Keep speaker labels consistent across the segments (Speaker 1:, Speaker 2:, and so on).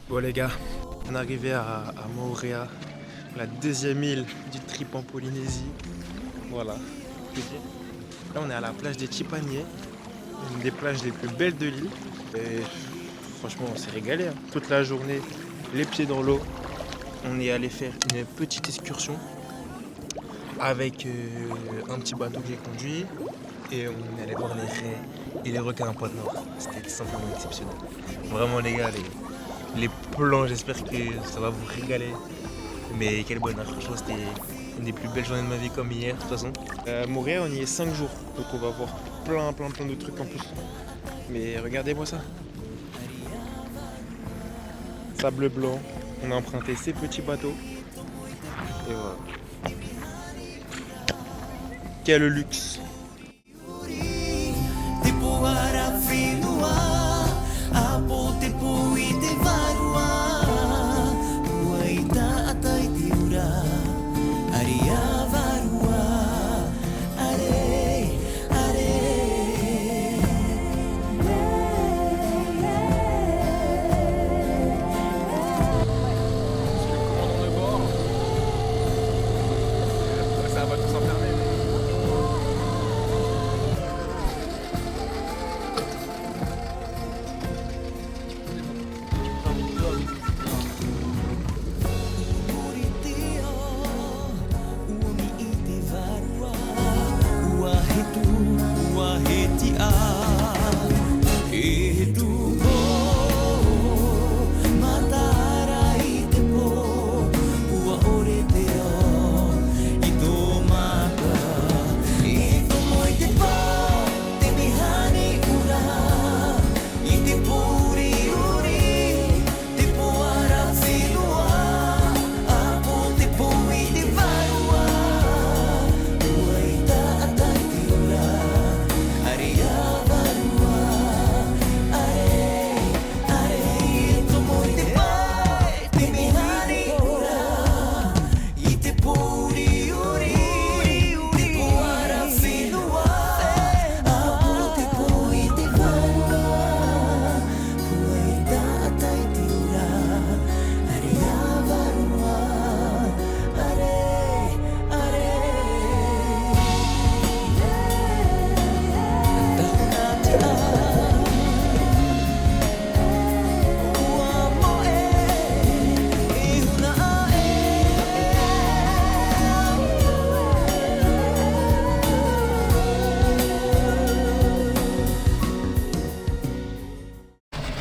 Speaker 1: Bon les gars, on est arrivé à Moorea, la deuxième île du trip en Polynésie. Voilà. Là on est à la plage des Chipaniers, une des plages les plus belles de l'île. Et franchement on s'est régalé, hein. Toute la journée, les pieds dans l'eau. On est allé faire une petite excursion avec un petit bateau que j'ai conduit. Et on est allé voir les raies et les requins à Pointe-Noire. C'était simplement exceptionnel. Vraiment les gars, les plans, j'espère que ça va vous régaler. Mais quelle bonne heure, franchement c'était une des plus belles journées de ma vie comme hier de toute façon. Moorea on y est 5 jours, donc on va voir plein de trucs en plus. Mais regardez-moi ça. Sable blanc, on a emprunté ces petits bateaux. Et voilà. Quel luxe!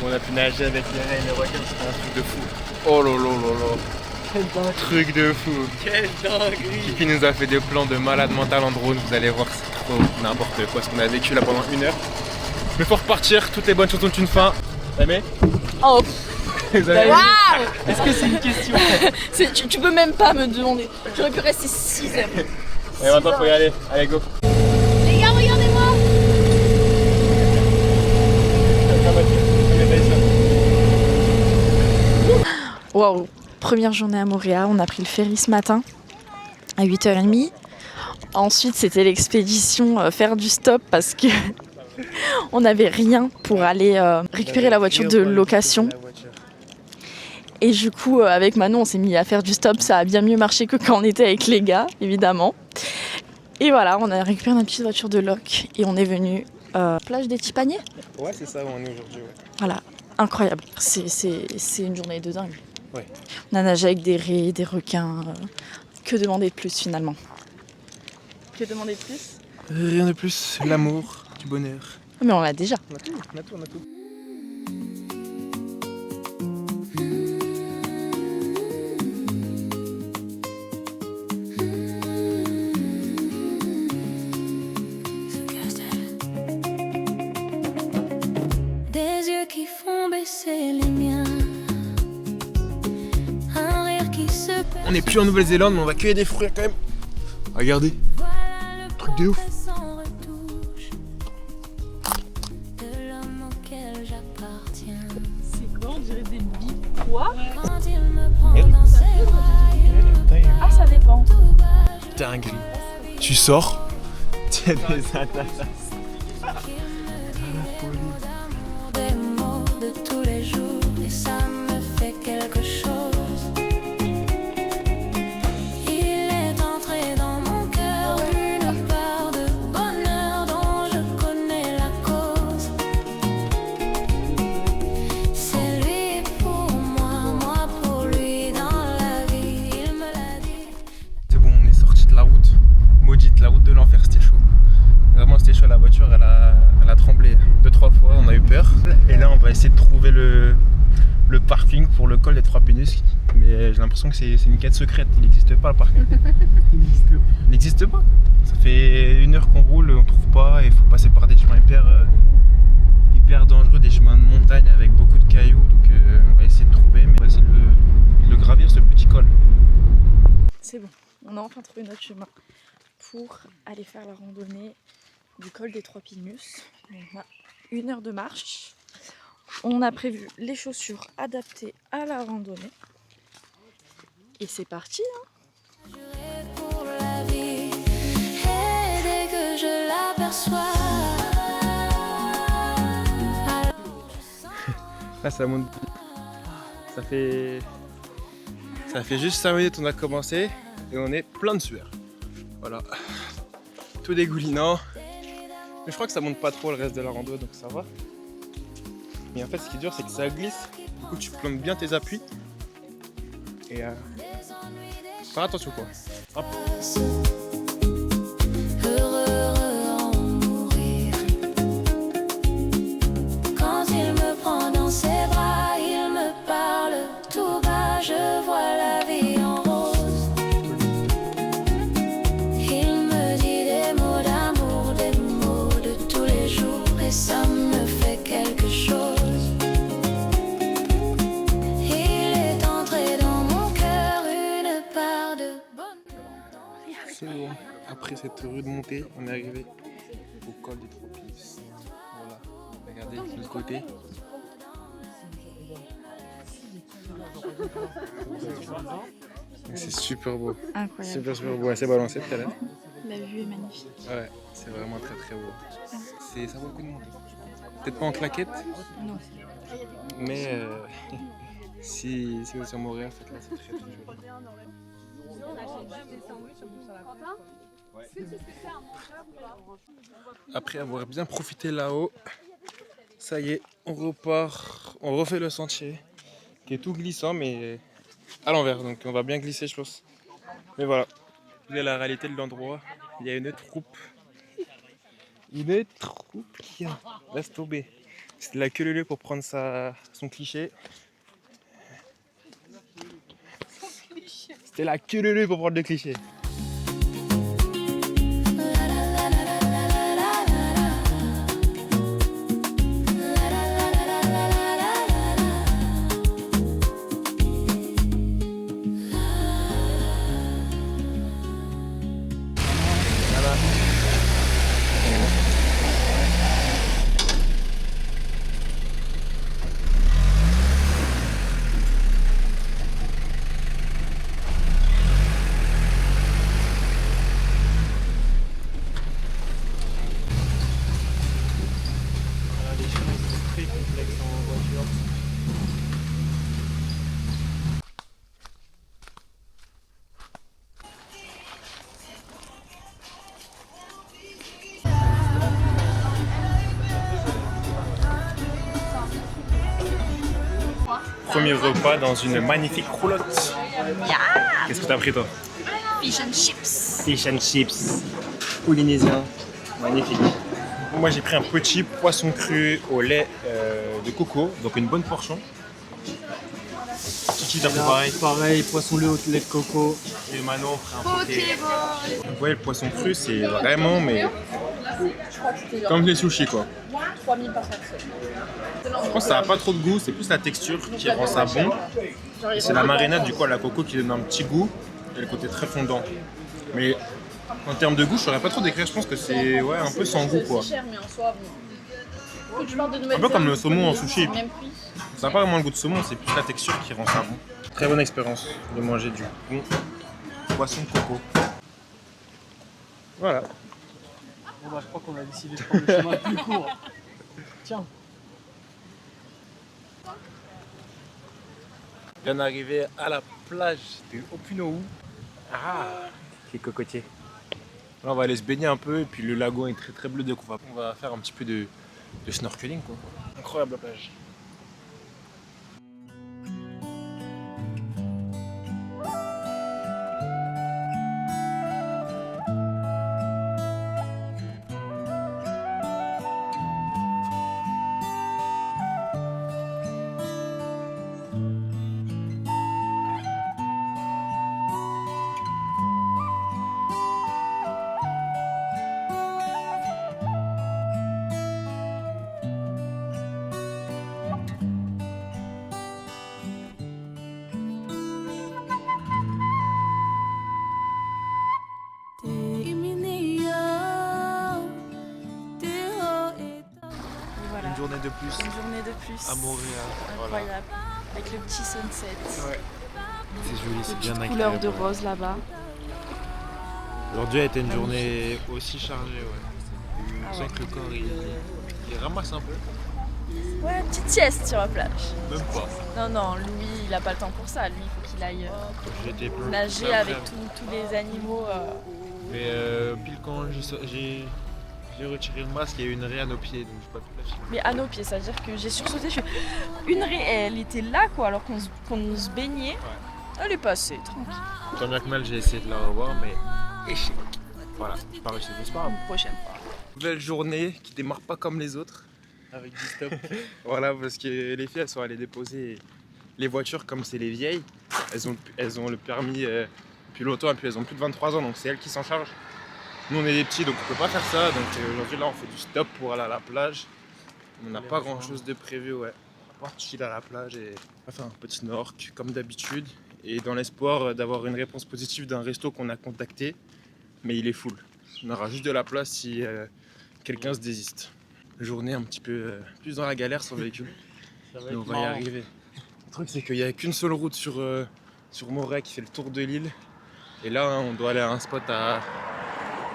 Speaker 1: On a pu nager avec les raies et les requins, c'était un truc de fou. Oh là là là là. Quel truc de fou. Quelle dinguerie. Kiki nous a fait des plans de malade mental en drone, vous allez voir, c'est trop n'importe quoi ce qu'on a vécu là pendant 1 heure. Mais faut repartir, toutes les bonnes choses ont une fin. Aimé?
Speaker 2: Oh.
Speaker 1: Wow. Est-ce que c'est une question?
Speaker 2: Tu peux même pas me demander. J'aurais pu rester 6 heures.
Speaker 1: Et maintenant faut y aller, allez go.
Speaker 2: Les gars, regardez-moi. Waouh, première journée à Moorea, on a pris le ferry ce matin à 8h30. Ensuite, c'était l'expédition faire du stop parce que on n'avait rien pour aller récupérer la voiture de location. Et du coup, avec Manon, on s'est mis à faire du stop. Ça a bien mieux marché que quand on était avec les gars, évidemment. Et voilà, on a récupéré notre petite voiture de loc et on est venu plage des Chipaniers.
Speaker 1: Ouais, c'est ça où on est aujourd'hui. Ouais.
Speaker 2: Voilà, incroyable. C'est une journée de dingue.
Speaker 1: Ouais.
Speaker 2: On a nagé avec des raies, des requins. Que demander de plus finalement? Que demander de plus?
Speaker 1: Rien de plus, l'amour, du bonheur.
Speaker 2: Mais on l'a déjà.
Speaker 1: On a tout, on a tout, on a tout.
Speaker 3: Des yeux qui font baisser les miens. Un rire qui se perd.
Speaker 1: On n'est plus en Nouvelle-Zélande, mais on va cueillir des fruits quand même. Regardez,
Speaker 3: Voilà le
Speaker 1: truc de ouf.
Speaker 3: sans retouche de l'homme auquel j'appartiens.
Speaker 2: C'est quoi? On dirait des billes. Quoi?
Speaker 3: Quand il me prend dans ses bras, il me
Speaker 2: Ah, ça dépend.
Speaker 1: Dingue. Tu sors, y a des ananas.
Speaker 3: Des mots de tous les jours et ça me fait quelque chose. Il est entré dans mon cœur une part de bonheur dont je connais la cause. C'est lui pour moi, moi pour lui dans la vie, il me l'a dit.
Speaker 1: C'est bon, on est sorti de la route. Maudite, la route de l'enfer, c'était chaud. Vraiment, c'était chaud, la voiture, elle a tremblé 2-3 fois, on a eu peur. Et là, on va essayer de trouver le parking pour le col des Trois Pénus. Mais j'ai l'impression que c'est une quête secrète, il n'existe pas le parking. Il n'existe pas. Ça fait 1 heure qu'on roule, on trouve pas, et il faut passer par des chemins hyper dangereux, des chemins de montagne avec beaucoup de cailloux. Donc on va essayer de trouver, mais on va essayer de le gravir ce petit col.
Speaker 2: C'est bon, on a enfin trouvé notre chemin pour aller faire la randonnée du col des Trois Pénus. On a 1 heure de marche. On a prévu les chaussures adaptées à la randonnée. Et c'est parti, hein.
Speaker 3: Juré pour la vie, et dès que je l'aperçois,
Speaker 1: Là ça monte. Ça fait juste 5 minutes on a commencé et on est plein de sueur. Voilà. Tout dégoulinant. Mais je crois que ça monte pas trop le reste de la rando donc ça va. Mais en fait ce qui est dur c'est que ça glisse. Du coup tu plantes bien tes appuis. Et faire attention quoi. Hop.
Speaker 3: heureux en mourir. Quand il me prend dans ses bras, il me parle tout bas, je vois la vie en rose. Il me dit des mots d'amour, des mots de tous les jours, et ça me fait quelque chose. Il est entré dans mon cœur une part de bonheur.
Speaker 1: C'est bon. Après cette rude montée, on est arrivé au col des Trois Pénus. Voilà. Regardez de l'autre côté. C'est super beau.
Speaker 2: Incroyable.
Speaker 1: Super beau. Elle s'est balancée tout à l'heure.
Speaker 2: La vue est magnifique.
Speaker 1: Ouais, c'est vraiment très beau. Ça vaut le coup de monter. Peut-être pas en claquette,
Speaker 2: Non.
Speaker 1: mais si vous êtes sur Montréal, faites-la, c'est très joli. Après avoir bien profité là-haut, ça y est, on repart, on refait le sentier qui est tout glissant mais à l'envers, donc on va bien glisser je pense. Mais voilà, vous avez la réalité de l'endroit, il y a une troupe qui laisse tomber. C'est de la queue leu pour prendre son cliché. C'était la queue leu pour prendre le cliché. Premier repas dans une magnifique roulotte. Qu'est-ce que t'as pris toi?
Speaker 2: Fish and chips.
Speaker 1: Fish and chips. Polynésien. Magnifique. Moi j'ai pris un petit poisson cru au lait de coco, donc une bonne portion. Kiki t'as pris pareil.
Speaker 4: Pareil, poisson lait au lait de coco.
Speaker 1: Et Manon on prend un poké. Vous voyez le poisson cru c'est vraiment mais comme les sushis quoi.
Speaker 2: 3000 par personne.
Speaker 1: Je pense que ça n'a pas trop de goût, c'est plus la texture qui rend ça bon. Et c'est la marinade du coup à la coco qui donne un petit goût et le côté très fondant. Mais en termes de goût, je saurais pas trop décrire, je pense que c'est ouais, un peu sans goût quoi. Un peu comme le saumon en sushi. Ça n'a pas vraiment le goût de saumon, c'est plus la texture qui rend ça bon. Très bonne expérience de manger du bon poisson coco. Voilà.
Speaker 4: Bon bah je crois qu'on a décidé de prendre le chemin le plus court. Tiens.
Speaker 1: Bien arrivé à la plage de Opunohu. Ah, les cocotiers. Là, on va aller se baigner un peu et puis le lagon est très très bleu, donc on va faire un petit peu de snorkeling quoi. Incroyable la plage.
Speaker 2: Voilà.
Speaker 1: Une journée de plus
Speaker 2: Une journée de plus.
Speaker 1: à Montréal. Voilà.
Speaker 2: Incroyable. Avec le petit sunset.
Speaker 1: Ouais. C'est joli, c'est bien
Speaker 2: Petite couleur de
Speaker 1: agréable.
Speaker 2: rose là-bas.
Speaker 1: Aujourd'hui a été une journée aussi chargée, ouais.
Speaker 2: Ah
Speaker 1: On sent
Speaker 2: ouais.
Speaker 1: que le corps il ramasse un peu.
Speaker 2: Ouais, petite sieste sur la plage.
Speaker 1: Même pas.
Speaker 2: Non, non, Louis, il a pas le temps pour ça. Lui, il faut qu'il aille
Speaker 1: J'étais plein.
Speaker 2: nager avec tous les animaux.
Speaker 1: Mais pile quand j'ai retiré le masque, il y a eu une raie à nos pieds, donc j'ai pas pu la filmer.
Speaker 2: Mais à nos pieds, c'est-à-dire que j'ai sursauté. Je fais une raie, elle était là, quoi, alors qu'on se baignait. Elle est passée, tranquille.
Speaker 1: Tant bien que mal, j'ai essayé de la revoir, mais échec. Voilà, c'est pas réussi, c'est pas grave.
Speaker 2: Une prochaine fois.
Speaker 1: Nouvelle journée qui démarre pas comme les autres, avec du stop. Voilà, parce que les filles, elles sont allées déposer les voitures comme c'est les vieilles. Elles ont le permis depuis longtemps et puis elles ont plus de 23 ans, donc c'est elles qui s'en chargent. Nous, on est des petits, donc on peut pas faire ça. Donc aujourd'hui, là, on fait du stop pour aller à la plage. On n'a pas grand-chose de prévu, ouais. On va chill à la plage et on va faire un petit snork, comme d'habitude. Et dans l'espoir d'avoir une réponse positive d'un resto qu'on a contacté, mais il est full. On aura juste de la place si quelqu'un se désiste. Journée un petit peu plus dans la galère sans véhicule,
Speaker 4: Ça va
Speaker 1: mais
Speaker 4: être
Speaker 1: on va y
Speaker 4: marrant.
Speaker 1: arriver. Le truc c'est qu'il n'y a qu'une seule route sur Montréal qui fait le tour de l'île. Et là on doit aller à un spot à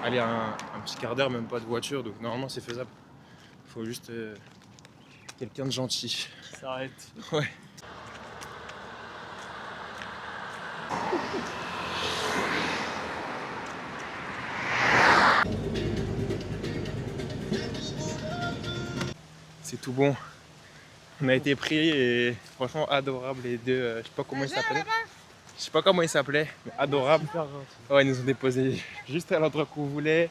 Speaker 1: aller un petit quart d'heure, même pas de voiture, donc normalement c'est faisable. Il faut juste quelqu'un de gentil.
Speaker 4: Ça s'arrête.
Speaker 1: Ouais. C'est tout bon. On a été pris et franchement adorable les deux. Je sais pas comment ils s'appelaient. Je sais pas comment ils s'appelaient, mais adorable.
Speaker 4: Super gentil.
Speaker 1: Ouais, ils nous ont déposé juste à l'endroit qu'on voulait.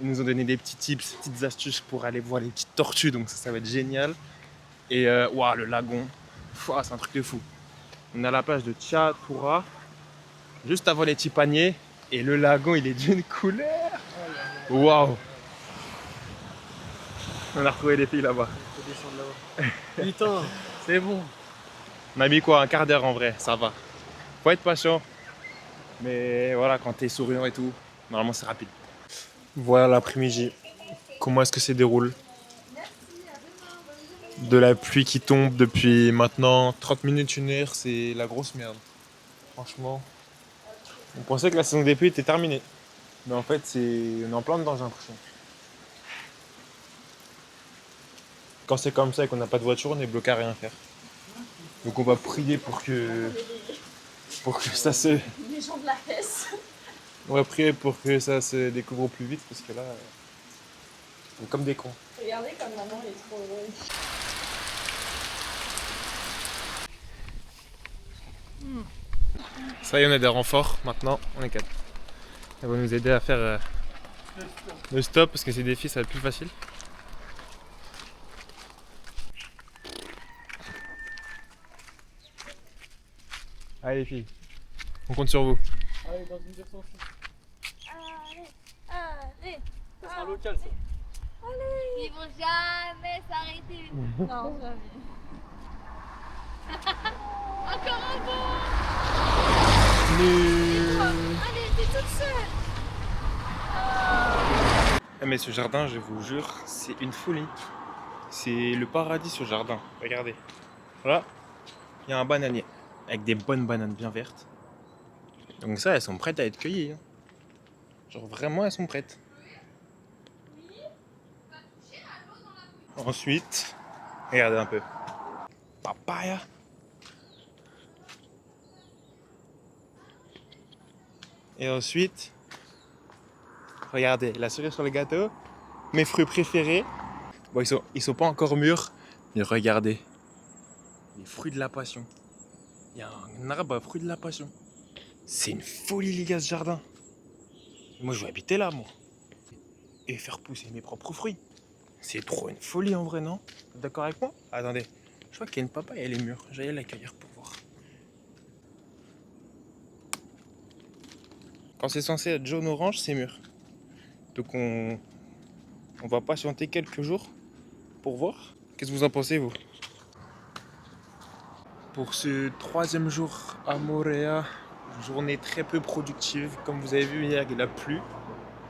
Speaker 1: Ils nous ont donné des petits tips, petites astuces pour aller voir les petites tortues, donc ça va être génial. Et waouh, le lagon, Fouah, c'est un truc de fou. On est à la plage de Tchatura, juste avant les petits paniers, et le lagon il est d'une couleur. Waouh! On a retrouvé les filles là-bas.
Speaker 4: Faut descendre là-bas. Putain, c'est bon.
Speaker 1: On a mis quoi, un quart d'heure en vrai, ça va. Faut être patient. Mais voilà, quand t'es souriant et tout, normalement c'est rapide. Voilà l'après-midi. Comment est-ce que ça déroule? De la pluie qui tombe depuis maintenant 30 minutes, 1 heure, c'est la grosse merde. Franchement. On pensait que la saison des pluies était terminée. Mais en fait, on est en plein dedans, j'ai l'impression. Quand c'est comme ça et qu'on n'a pas de voiture, on est bloqué à rien faire. Donc on va prier pour que ça se...
Speaker 2: Les gens de la Hesse.
Speaker 1: On va prier pour que ça se découvre au plus vite parce que là, on est comme des cons.
Speaker 2: Regardez comme maman elle est trop heureuse.
Speaker 1: Ça y est, on a des renforts maintenant, on est 4. Elles vont nous aider à faire le stop parce que ces défis ça va être plus facile. Allez les filles, on compte sur vous.
Speaker 4: Allez, dans une direction.
Speaker 3: Allez,
Speaker 4: Ça sera local ça.
Speaker 3: ils vont jamais s'arrêter.
Speaker 2: Non, jamais.
Speaker 3: Encore un bon.
Speaker 1: Nul.
Speaker 3: Allez, t'es toute seule.
Speaker 1: Ah, mais ce jardin, je vous jure, c'est une folie. C'est le paradis ce jardin. Regardez. Voilà, il y a un bananier avec des bonnes bananes bien vertes. Donc ça, elles sont prêtes à être cueillies. Hein. Genre vraiment, elles sont prêtes. Ensuite, regardez un peu. Papaya. Et ensuite, regardez, la cerise sur le gâteau. Mes fruits préférés. Bon, ils sont pas encore mûrs. Mais regardez. Les fruits de la passion. Il y a un arbre à fruits de la passion. C'est une folie, les gars, ce jardin. Moi, je vais habiter là, moi. Et faire pousser mes propres fruits. C'est trop une folie, en vrai, non? D'accord avec moi? Attendez. Je crois qu'il y a une papaye, elle est mûre. J'allais l'accueillir pour voir. Quand c'est censé être jaune-orange, c'est mûr. Donc on va patienter quelques jours pour voir. Qu'est-ce que vous en pensez, vous? Pour ce 3e jour à Moorea, journée très peu productive. Comme vous avez vu hier, il a plu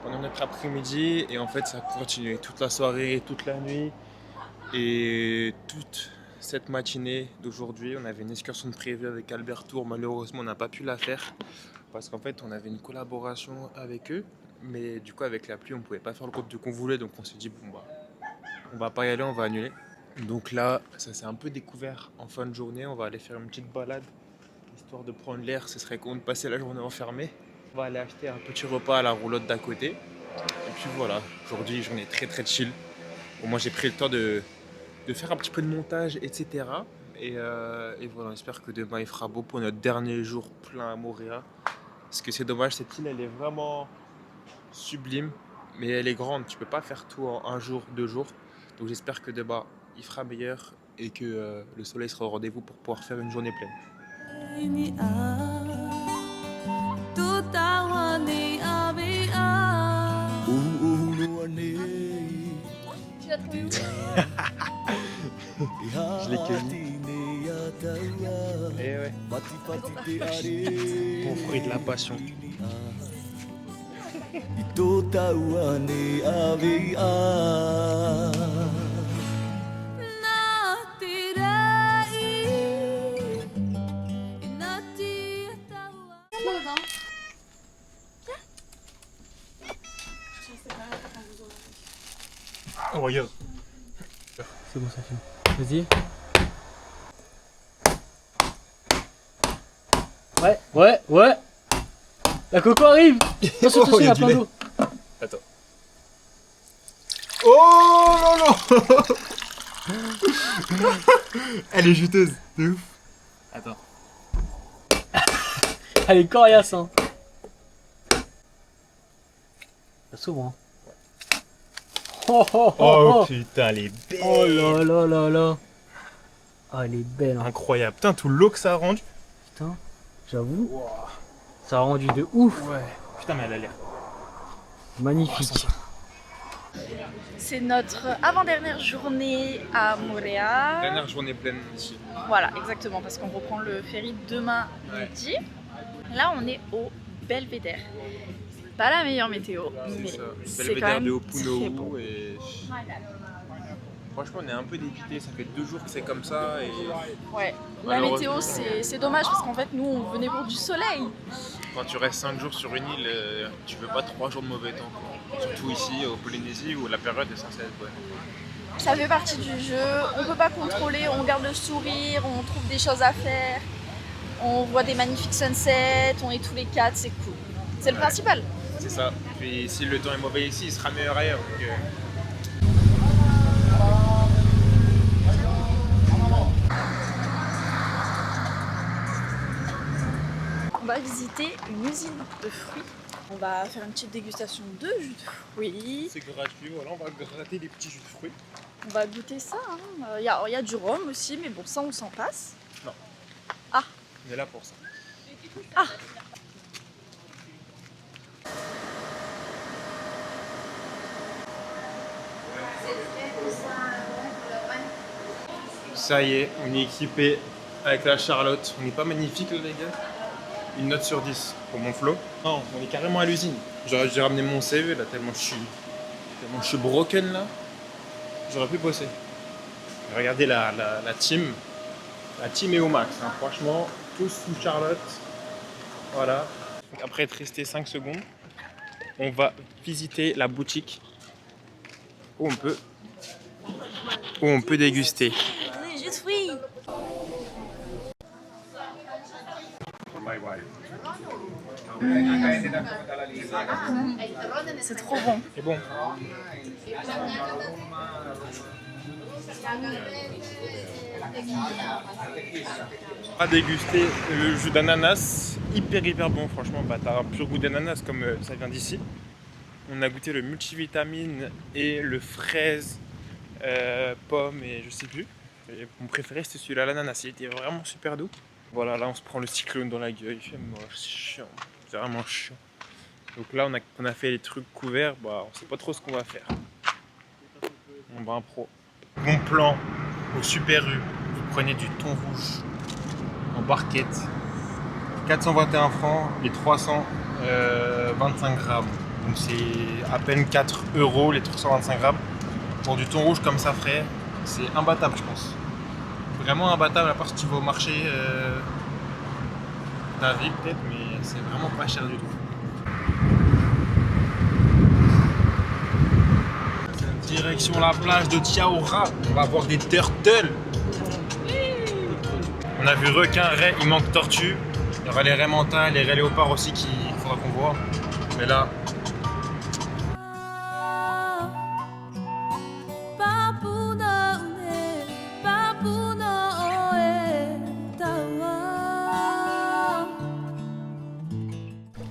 Speaker 1: pendant notre après-midi. Et en fait, ça a continué toute la soirée, toute la nuit. Et toute cette matinée d'aujourd'hui, on avait une excursion de prévue avec Albert Tour. Malheureusement, on n'a pas pu la faire parce qu'en fait, on avait une collaboration avec eux. Mais du coup, avec la pluie, on ne pouvait pas faire le contenu qu'on voulait. Donc on s'est dit, bon, bah, on va pas y aller, on va annuler. Donc là, ça s'est un peu découvert en fin de journée. On va aller faire une petite balade, histoire de prendre l'air. Ce serait con de passer la journée enfermée. On va aller acheter un petit repas à la roulotte d'à côté. Et puis voilà, aujourd'hui, journée très très chill. Bon, moi, j'ai pris le temps de faire un petit peu de montage, etc. Et voilà, j'espère que demain, il fera beau pour notre dernier jour plein à Moorea. Parce que c'est dommage, cette île, elle est vraiment sublime. Mais elle est grande, tu peux pas faire tout en 1 jour, 2 jours. Donc j'espère que demain, il fera meilleur et que le soleil sera au rendez-vous pour pouvoir faire une journée pleine. Je l'ai cueilli. Et ouais. Mon fruit de la passion. Oh, regarde.
Speaker 4: C'est bon, ça filme. Vas-y. Ouais. La coco arrive. Attention,
Speaker 1: Oh,
Speaker 4: il y a
Speaker 1: du
Speaker 4: plein
Speaker 1: lait.
Speaker 4: d'eau.
Speaker 1: Attends. Oh non. Elle est juteuse, de ouf.
Speaker 4: Attends. Elle est coriace, hein. Ça s'ouvre, hein. Oh.
Speaker 1: Putain, elle est belle.
Speaker 4: Oh là. Ah, elle est belle, hein.
Speaker 1: Incroyable. Putain, tout l'eau que ça a rendu.
Speaker 4: Putain, j'avoue,
Speaker 1: Wow.
Speaker 4: ça a rendu de ouf.
Speaker 1: Ouais. Putain, mais elle a l'air.
Speaker 4: Magnifique.
Speaker 2: C'est notre avant-dernière journée à Moorea.
Speaker 1: Dernière journée pleine ici.
Speaker 2: Voilà, exactement, parce qu'on reprend le ferry demain midi. Là, on est au Belvédère. Pas la meilleure météo, mais c'est quand même
Speaker 1: de
Speaker 2: très beau.
Speaker 1: Opunohu et franchement on est un peu dépité, ça fait 2 jours que c'est comme ça et
Speaker 2: Ouais, la météo c'est dommage parce qu'en fait nous on venait pour du soleil.
Speaker 1: quand tu restes 5 jours sur une île, tu veux pas 3 jours de mauvais temps quoi. Surtout ici au Polynésie où la période est censée être bonne.
Speaker 2: Ça fait partie du jeu, on peut pas contrôler, on garde le sourire, on trouve des choses à faire, on voit des magnifiques sunsets, on est tous les 4, c'est cool. C'est le principal.
Speaker 1: C'est ça. Puis si le temps est mauvais ici, il sera meilleur ailleurs. Donc,
Speaker 2: On va visiter une usine de fruits. On va faire une petite dégustation de jus de fruits.
Speaker 1: c'est gratuit, voilà, on va gratter des petits jus de fruits.
Speaker 2: On va goûter ça. Il y a du rhum aussi, mais bon, ça on s'en passe.
Speaker 1: Non.
Speaker 2: Ah.
Speaker 1: On est là pour ça.
Speaker 2: Ah.
Speaker 1: Ça y est, on est équipé avec la Charlotte. On n'est pas magnifique là les gars. Une note sur 10 pour mon flow. Non, on est carrément à l'usine. J'aurais dû ramener mon CV là tellement je suis broken là. J'aurais pu bosser. Regardez la team. La team est au max. Hein. Franchement, tous sous Charlotte. Voilà. Donc, après être resté 5 secondes, on va visiter la boutique où on peut où on peut déguster.
Speaker 2: C'est trop bon.
Speaker 1: C'est bon. On va déguster le jus d'ananas, hyper bon franchement, bah, t'as un pur goût d'ananas comme ça vient d'ici. On a goûté le multivitamine et le fraise, pomme et je sais plus. Et mon préféré c'était celui-là, l'ananas, il était vraiment super doux. Voilà, là on se prend le cyclone dans la gueule, il fait moche, c'est chiant, c'est vraiment chiant. Donc là on a fait les trucs couverts, bah, on sait pas trop ce qu'on va faire. On va impro. Bon plan au Super U, vous prenez du thon rouge en barquette, 421 francs et 325 grammes. Donc c'est à peine 4 € les 325 grammes. Pour du thon rouge comme ça frais, c'est imbattable je pense. Vraiment imbattable à part si tu vas au marché ta vie peut-être, mais c'est vraiment pas cher du tout. Direction la plage de Tiaoura, on va voir des turtles. On a vu requin, raie, il manque tortue. Il y aura les raies mentales, les raies léopards aussi qu'il faudra qu'on voit. Mais là,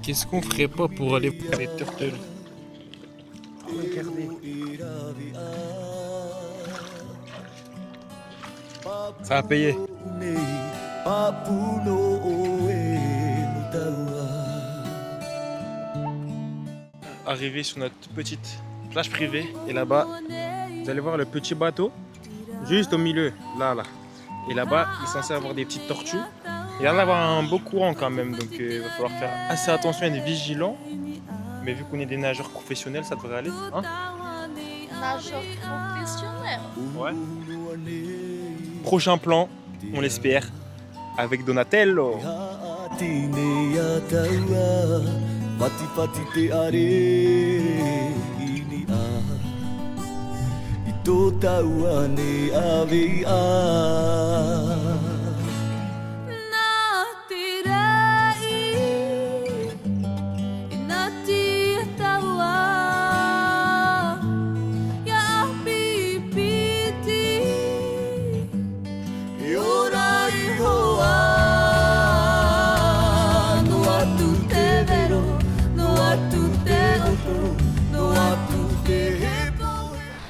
Speaker 1: qu'est-ce qu'on ferait pas pour aller voir les turtles? Regardez. Ça a payé. Arrivé sur notre petite plage privée et là-bas, vous allez voir le petit bateau juste au milieu, là. Et là-bas, il est censé avoir des petites tortues. Il va y en avoir un beau courant quand même, donc il va falloir faire assez attention et être vigilant. Mais vu qu'on est des nageurs professionnels, ça devrait aller. Hein?
Speaker 2: Nageur professionnel.
Speaker 1: Ouais. Prochain plan, on l'espère, avec Donatello.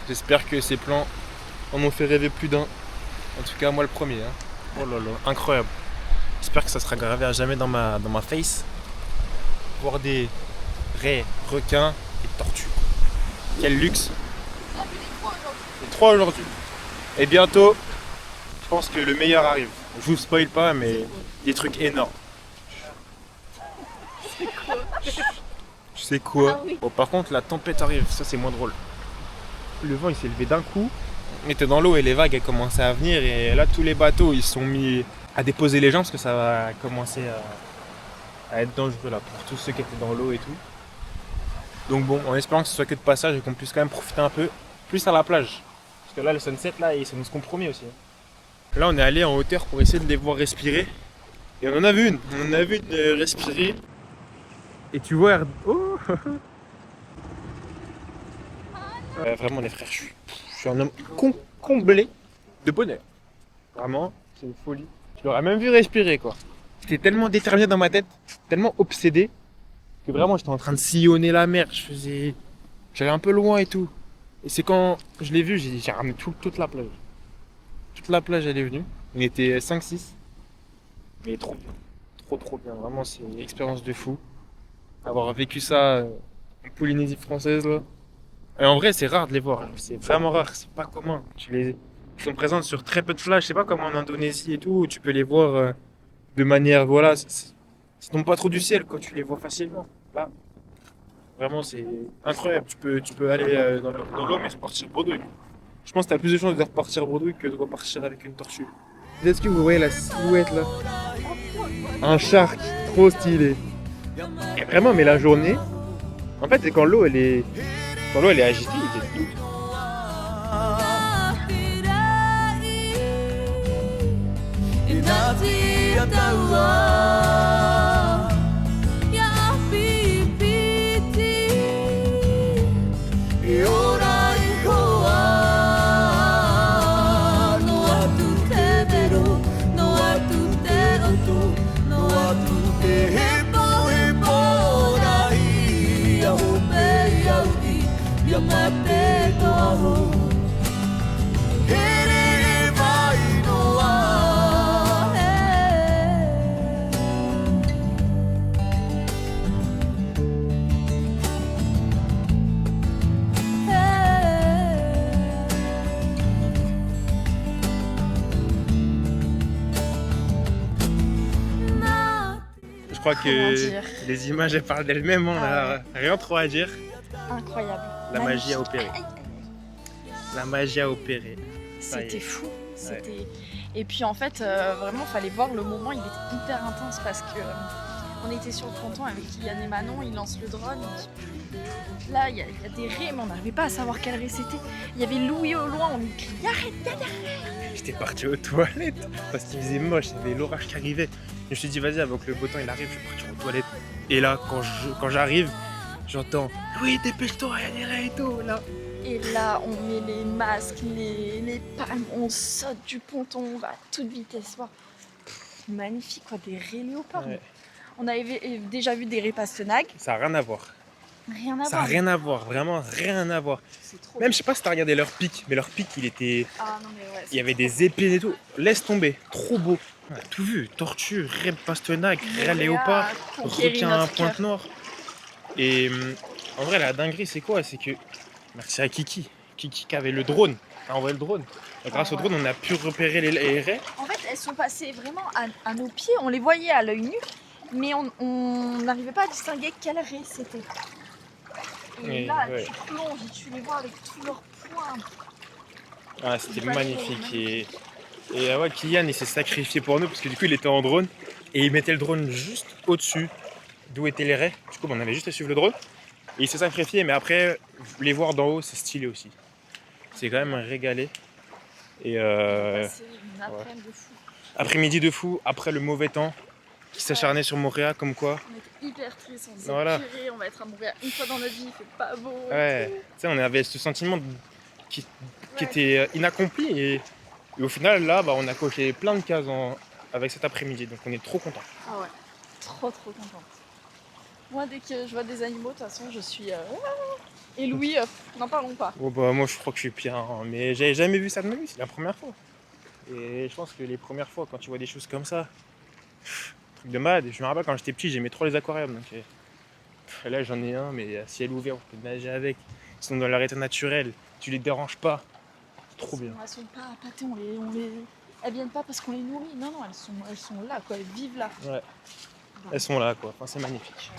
Speaker 1: J'espère que ces plans en ont fait rêver plus d'un. En tout cas, moi le premier. Hein. Oh là là, incroyable. J'espère que ça sera gravé à jamais dans ma face. Voir des raies, requins et tortues. Quel luxe. Les 3 aujourd'hui. Et bientôt, je pense que le meilleur arrive. Je vous spoil pas, mais des trucs énormes. Je sais quoi. Bon, par contre, la tempête arrive. Ça, c'est moins drôle. Le vent il s'est levé d'un coup, on était dans l'eau et les vagues elles commençaient à venir et là tous les bateaux ils se sont mis à déposer les jambes parce que ça va commencer à être dangereux là pour tous ceux qui étaient dans l'eau et tout. Donc bon, en espérant que ce soit que de passage et qu'on puisse quand même profiter un peu plus à la plage. Parce que là le sunset là ça nous compromet aussi. Là on est allé en hauteur pour essayer de les voir respirer et on en a vu une, respirer. Et tu vois, oh vraiment les frères, je suis un homme comblé de bonheur. Vraiment, c'est une folie. Je l'aurais même vu respirer quoi. J'étais tellement déterminé dans ma tête, tellement obsédé, que vraiment j'étais en train de sillonner la mer. J'allais un peu loin et tout. Et c'est quand je l'ai vu, j'ai ramené toute la plage. Toute la plage elle est venue. On était 5-6. Mais trop bien. Trop bien. Vraiment c'est une expérience de fou. Avoir vécu ça en Polynésie française là. Et en vrai, c'est rare de les voir. C'est vraiment rare. C'est pas commun. Ils sont présents sur très peu de plages. C'est pas comme en Indonésie et tout, où tu peux les voir de manière, voilà, ça tombe pas trop du ciel, quoi. Tu les vois facilement. Là, vraiment, c'est incroyable. Tu peux aller dans l'eau, mais repartir bredouille. Je pense que t'as plus de chances de repartir bredouille que de repartir avec une tortue. Est-ce que vous voyez la silhouette là? Un shark, trop stylé. Et vraiment, mais la journée, en fait, c'est quand l'eau elle est agitée, il était tout.
Speaker 3: taua ya pipiti ora ihoa no atu te vero no atu te oto no atu te hepo hepo rai ya hope ya ui ya mate toaho here vai noa
Speaker 1: Je crois
Speaker 2: Comment
Speaker 1: que
Speaker 2: dire
Speaker 1: les images elles parlent d'elles-mêmes, on
Speaker 2: Ah
Speaker 1: n'a rien trop à dire.
Speaker 2: Incroyable.
Speaker 1: La magie a
Speaker 2: Magnifique.
Speaker 1: opéré. La magie a opéré. Ça y est.
Speaker 2: C'était fou. C'était... Et puis en fait, vraiment, fallait voir le moment, il était hyper intense parce que on était sur le fronton avec Kylian et Manon, ils lancent le drone. Là, il y a des raies, mais on n'arrivait pas à savoir quelle raie c'était. Il y avait Louis au loin, on lui criait arrête,
Speaker 1: J'étais parti aux toilettes parce qu'il faisait moche, il y avait l'orage qui arrivait. Et je me suis dit, vas-y, avant que le beau temps il arrive, je vais partir aux toilettes. Et là, quand j'arrive, j'entends oui, dépêche-toi, il y a des raies et tout là.
Speaker 2: Et là, on met les masques, les palmes, on saute du ponton, on va à toute vitesse voir. Magnifique, quoi, des raies léopards.
Speaker 1: Ouais.
Speaker 2: On avait déjà vu des raies pastenagues,
Speaker 1: Ça n'a rien à voir.
Speaker 2: rien à
Speaker 1: Ça n'a
Speaker 2: voir.
Speaker 1: rien à voir, vraiment rien à voir.
Speaker 2: C'est trop
Speaker 1: Même, je sais pas si t'as regardé leur pic, mais leur pic, il était.
Speaker 2: Ah non, mais ouais.
Speaker 1: Il y avait des épines et tout. Laisse tomber, trop beau. On a tout vu. Tortue, raie pastenague, raie léopard, requin pointe noire. Et en vrai, la dinguerie, c'est quoi? C'est que. Merci à Kiki. Kiki qui avait le drone, a envoyé le drone. Et grâce au drone, on a pu repérer les raies.
Speaker 2: En fait, elles sont passées vraiment à nos pieds, on les voyait à l'œil nu, mais on n'arrivait pas à distinguer quelle raie c'était. Et
Speaker 1: Et
Speaker 2: là,
Speaker 1: ouais.
Speaker 2: tu plonges et tu les vois avec tous leurs points.
Speaker 1: Ah, c'était
Speaker 2: Vachement
Speaker 1: magnifique. Et ouais, Kylian, il s'est sacrifié pour nous parce que du coup, il était en drone et il mettait le drone juste au-dessus d'où étaient les raies. Du coup, on avait juste à suivre le drone. Et il s'est sacrifié, mais après, les voir d'en haut, c'est stylé aussi. C'est quand même régalé. Et
Speaker 2: C'est une après-midi de fou.
Speaker 1: après-midi de fou, après le mauvais temps qui s'acharnait sur Montréal, comme quoi.
Speaker 2: On était hyper tristes, on se disait
Speaker 1: Voilà.
Speaker 2: purée, on va être à Montréal une fois dans notre vie, il fait pas beau. et
Speaker 1: Ouais,
Speaker 2: tout.
Speaker 1: tu sais, on avait ce sentiment qui
Speaker 2: Ouais.
Speaker 1: était inaccompli. Et au final, là, bah, on a coché plein de cases avec cet après-midi. Donc on est trop contents.
Speaker 2: Ah ouais, trop contente. Moi, dès que je vois des animaux, de toute façon, je suis... Et Louis, n'en parlons pas.
Speaker 1: Oh, bah, moi, je crois que je suis pire, hein, mais j'avais jamais vu ça de ma vie, c'est la première fois. Et je pense que les premières fois, quand tu vois des choses comme ça, truc de malade. Je me rappelle quand j'étais petit, j'aimais trop les aquariums. Donc, là, j'en ai un, mais à ciel ouvert, on peut nager avec. Ils sont dans leur état naturel, tu les déranges pas. C'est trop bien.
Speaker 2: Elles sont pas appâtées, elles viennent pas parce qu'on les nourrit. Non, elles sont là, quoi. Elles vivent là.
Speaker 1: Ouais. Elles sont là, quoi. Enfin, c'est magnifique.